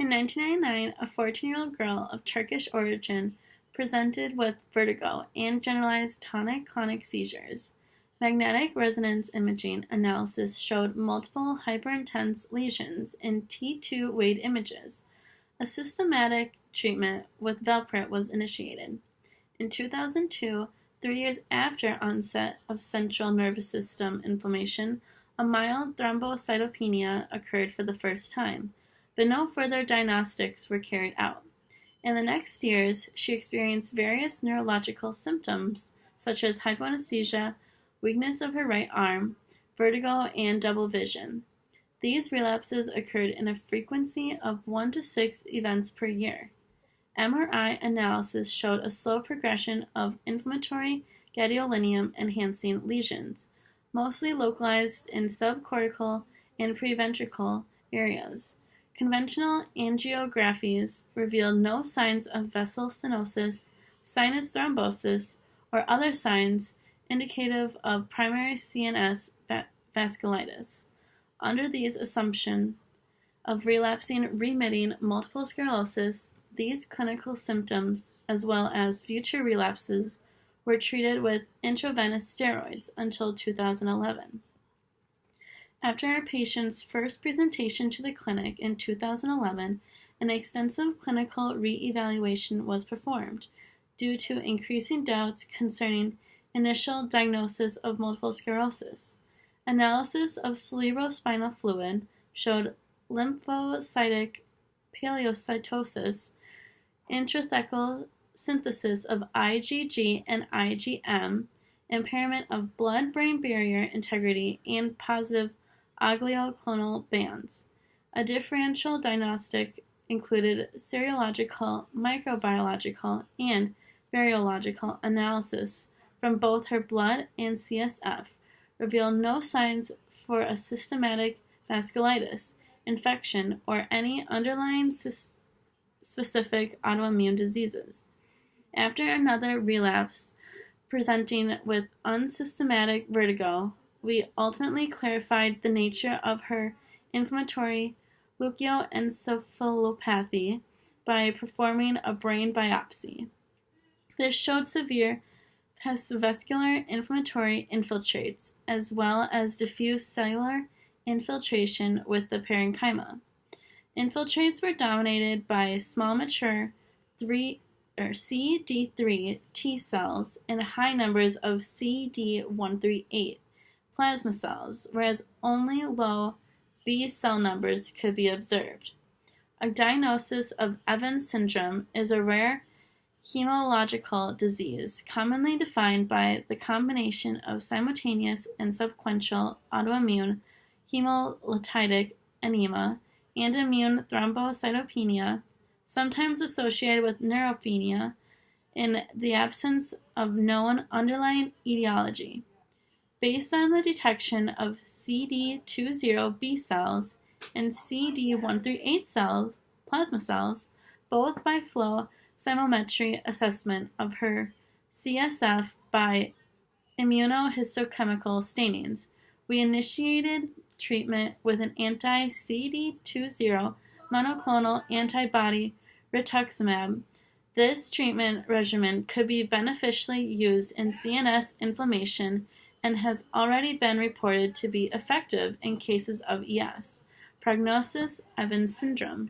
In 1999, a 14-year-old girl of Turkish origin presented with vertigo and generalized tonic-clonic seizures. Magnetic resonance imaging analysis showed multiple hyperintense lesions in T2 Wade images. A systematic treatment with valproate was initiated. In 2002, 3 years after onset of central nervous system inflammation, a mild thrombocytopenia occurred for the first time, but no further diagnostics were carried out. In the next years, she experienced various neurological symptoms such as hypoanesthesia, weakness of her right arm, vertigo, and double vision. These relapses occurred in a frequency of 1 to 6 events per year. MRI analysis showed a slow progression of inflammatory gadolinium-enhancing lesions, mostly localized in subcortical and preventricular areas. Conventional angiographies revealed no signs of vessel stenosis, sinus thrombosis, or other signs indicative of primary CNS vasculitis. Under these assumptions of relapsing remitting multiple sclerosis, these clinical symptoms, as well as future relapses, were treated with intravenous steroids until 2011. After our patient's first presentation to the clinic in 2011, an extensive clinical re-evaluation was performed due to increasing doubts concerning initial diagnosis of multiple sclerosis. Analysis of cerebrospinal fluid showed lymphocytic paleocytosis, intrathecal synthesis of IgG and IgM, impairment of blood-brain barrier integrity, and positive oligoclonal bands. A differential diagnostic included serological, microbiological, and virological analysis from both her blood and CSF, revealed no signs for a systematic vasculitis, infection, or any underlying specific autoimmune diseases. After another relapse, presenting with unsystematic vertigo, we ultimately clarified the nature of her inflammatory leukoencephalopathy by performing a brain biopsy. This showed severe vascular inflammatory infiltrates, as well as diffuse cellular infiltration with the parenchyma. Infiltrates were dominated by small mature CD3 T cells and high numbers of CD138 plasma cells, whereas only low B cell numbers could be observed. A diagnosis of Evans syndrome is a rare hematological disease commonly defined by the combination of simultaneous and sequential autoimmune hemolytic anemia and immune thrombocytopenia, sometimes associated with neutropenia, in the absence of known underlying etiology. Based on the detection of CD20 B cells and CD138 cells, plasma cells, both by flow cytometry assessment of her CSF by immunohistochemical stainings, we initiated treatment with an anti-CD20 monoclonal antibody rituximab. This treatment regimen could be beneficially used in CNS inflammation and has already been reported to be effective in cases of ES. Prognosis: Evans syndrome.